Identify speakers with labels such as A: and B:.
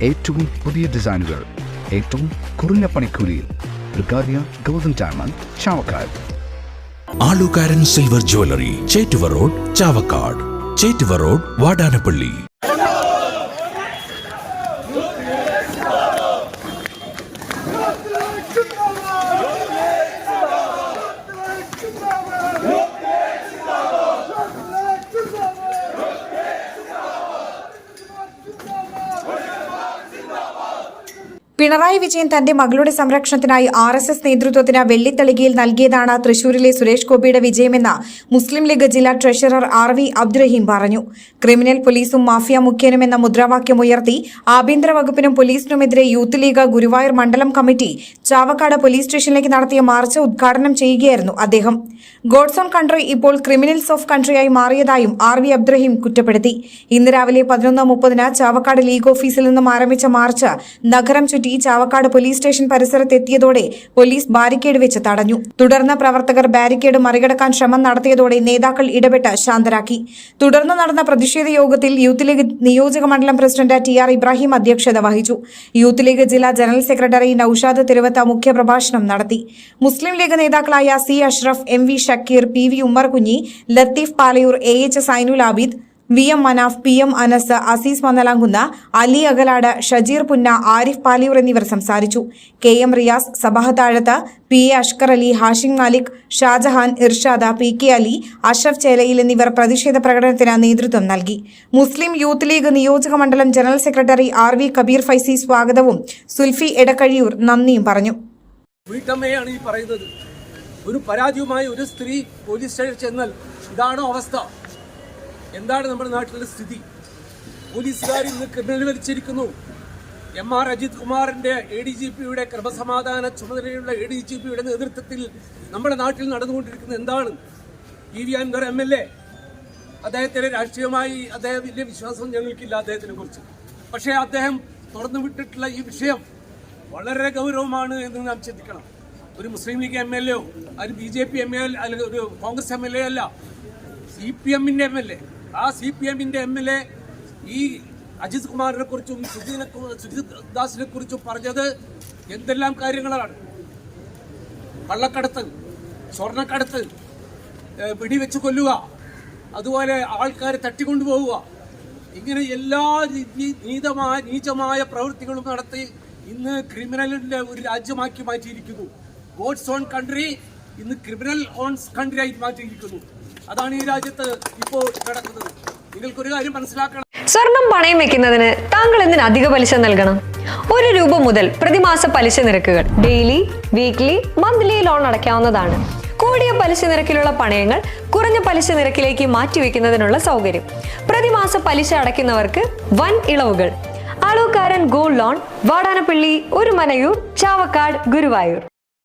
A: ഏറ്റവും പുതിയ ഡിസൈനുകൾ ഏറ്റവും കുറഞ്ഞ പണിക്കൂലിയിൽ ബ്രിഗാദിയ ഗോൾഡൻ ഡയമണ്ട് ചാവക്കാട്.
B: ആലുകാരൻ silver jewellery, Chettuva road, Chavakkad. Chettuva road, Vadanappally.
C: Pinarayi Vijayan തന്റെ മകളുടെ സംരക്ഷണത്തിനായി RSS നേതൃത്വത്തിന് വെള്ളിത്തളികയിൽ നൽകിയതാണ് തൃശൂരിലെ സുരേഷ് ഗോപിയുടെ വിജയമെന്ന് മുസ്ലിം ലീഗ് ജില്ലാ ട്രഷറർ RV അബ്ദുറഹീം പറഞ്ഞു. ക്രിമിനൽ പോലീസും മാഫിയ മുഖ്യനും എന്ന മുദ്രാവാക്യമുയർത്തി ആഭ്യന്തര വകുപ്പിനും പോലീസിനുമെതിരെ യൂത്ത് ലീഗ് ഗുരുവായൂർ മണ്ഡലം കമ്മിറ്റി ചാവക്കാട് പോലീസ് സ്റ്റേഷനിലേക്ക് നടത്തിയ മാർച്ച് ഉദ്ഘാടനം ചെയ്യുകയായിരുന്നു അദ്ദേഹം. ഗോഡ്സ് ഓൺ കൺട്രി ഇപ്പോൾ ക്രിമിനൽസ് ഓഫ് കൺട്രിയായി മാറിയതായും RV അബ്ദുറഹീം കുറ്റപ്പെടുത്തി. ഇന്ന് രാവിലെ 11:30 ചാവക്കാട് ലീഗ് ഓഫീസിൽ നിന്നും ആരംഭിച്ച മാർച്ച് നഗരം ചുറ്റി ചാവക്കാട് പോലീസ് സ്റ്റേഷൻ പരിസരത്തെത്തിയതോടെ പോലീസ് ബാരിക്കേഡ് വെച്ച് തടഞ്ഞു. തുടർന്ന് പ്രവർത്തകർ ബാരിക്കേഡ് മറികടക്കാൻ ശ്രമം നടത്തിയതോടെ നേതാക്കൾ ഇടപെട്ട് ശാന്തരാക്കി. തുടർന്ന് നടന്ന പ്രതിഷേധ യോഗത്തിൽ യൂത്ത് ലീഗ് നിയോജക മണ്ഡലം പ്രസിഡന്റ് TR ഇബ്രാഹിം അധ്യക്ഷത വഹിച്ചു. യൂത്ത് ലീഗ് ജില്ലാ ജനറൽ സെക്രട്ടറി നൌഷാദ് തിരുവത്ത മുഖ്യപ്രഭാഷണം നടത്തി. മുസ്ലിം ലീഗ് നേതാക്കളായ C Ashraf, MV Shakeer, PV Ummerkunji, Latheef Palayoor, AH Sainul Abid, VM Manaf, PM Anas, Azeez Mannalamkunnu, Ali Akalad, Shajeer Punna, Arif Paliyoor എന്നിവർ സംസാരിച്ചു. KM Riyas, Sabah Thazhath, PA Ashkar Ali, Hashim Malik, Shajahan, Irshad, PK Ali, Ashraf Chelayil എന്നിവർ പ്രതിഷേധ പ്രകടനത്തിന് നേതൃത്വം നൽകി. മുസ്ലിം യൂത്ത് ലീഗ് നിയോജക മണ്ഡലം general secretary RV Kabir Faizy സ്വാഗതവും സുൽഫി എടക്കഴിയൂർ നന്ദിയും പറഞ്ഞു.
D: വീട്ടമ്മയാണ് ഈ പറയുന്നത്. ഒരു പരാജയവുമായി ഒരു സ്ത്രീ പോലീസ് സ്റ്റേഷനിൽ ചെന്നാൽ ഇതാണോ അവസ്ഥ? എന്താണ് നമ്മുടെ നാട്ടിലെ സ്ഥിതി? പോലീസുകാർ ഇന്ന് ക്രിമിനൽവൽക്കരിക്കുന്നു. MR അജിത് കുമാറിന്റെ ADGPയുടെ ക്രമസമാധാന ചുമതലയുള്ള ADGPയുടെ നേതൃത്വത്തിൽ നമ്മുടെ നാട്ടിൽ നടന്നുകൊണ്ടിരിക്കുന്നത് എന്താണ്? PV അൻവർ MLA, അദ്ദേഹത്തിന് രാഷ്ട്രീയമായി അദ്ദേഹം വലിയ വിശ്വാസം ഞങ്ങൾക്കില്ല അദ്ദേഹത്തിനെ കുറിച്ച്. പക്ഷേ അദ്ദേഹം തുറന്നു വിട്ടിട്ടുള്ള ഈ വിഷയം വളരെ ഗൗരവമാണ് എന്ന് നാം ചിന്തിക്കണം. ഒരു മുസ്ലിം ലീഗ് MLA, ഒരു BJP MLA, അല്ലെങ്കിൽ ഒരു കോൺഗ്രസ് MLA അല്ല, CPMന്റെ MLA. ആ CPMന്റെ MLA ഈ അജിത് കുമാറിനെ കുറിച്ചും സുജിത് ദാസിനെ കുറിച്ചും പറഞ്ഞത് എന്തെല്ലാം കാര്യങ്ങളാണ്? കള്ളക്കടത്ത്, സ്വർണ്ണക്കടത്ത്, വെടിവെച്ച് കൊല്ലുക, അതുപോലെ ആൾക്കാരെ തട്ടിക്കൊണ്ടുപോവുക, ഇങ്ങനെ എല്ലാ നീചമായ പ്രവൃത്തികളും നടത്തി ഇന്ന് ക്രിമിനലിന്റെ ഒരു രാജ്യമാക്കി മാറ്റിയിരിക്കുന്നു. ഗോഡ്സ് ഓൺ കൺട്രി ഇന്ന് ക്രിമിനൽ ഓൺ കൺട്രി ആയി മാറ്റിയിരിക്കുന്നു. അതാണ് ഈ രാജ്യത്ത് ഇപ്പോൾ നടക്കുന്നത്. നിങ്ങൾക്കൊരു കാര്യം മനസ്സിലാക്കണം.
E: സ്വർണം പണയം വെക്കുന്നതിന് താങ്കൾ എന്തിന് അധിക പലിശ നൽകണം? ₹1 മുതൽ പ്രതിമാസ പലിശ നിരക്കുകൾ ഡെയിലി, വീക്ക്ലി, മന്ത്ലി ലോൺ അടയ്ക്കാവുന്നതാണ്. കൂടിയ പലിശ നിരക്കിലുള്ള പണയങ്ങൾ കുറഞ്ഞ പലിശ നിരക്കിലേക്ക് മാറ്റിവെക്കുന്നതിനുള്ള സൗകര്യം. പ്രതിമാസ പലിശ അടയ്ക്കുന്നവർക്ക് വൻ ഇളവുകൾ. ആലുകാരൻ ഗോൾഡ് ലോൺ, വാടാനപ്പള്ളി, ഒരുമനയൂർ, ചാവക്കാട്, ഗുരുവായൂർ.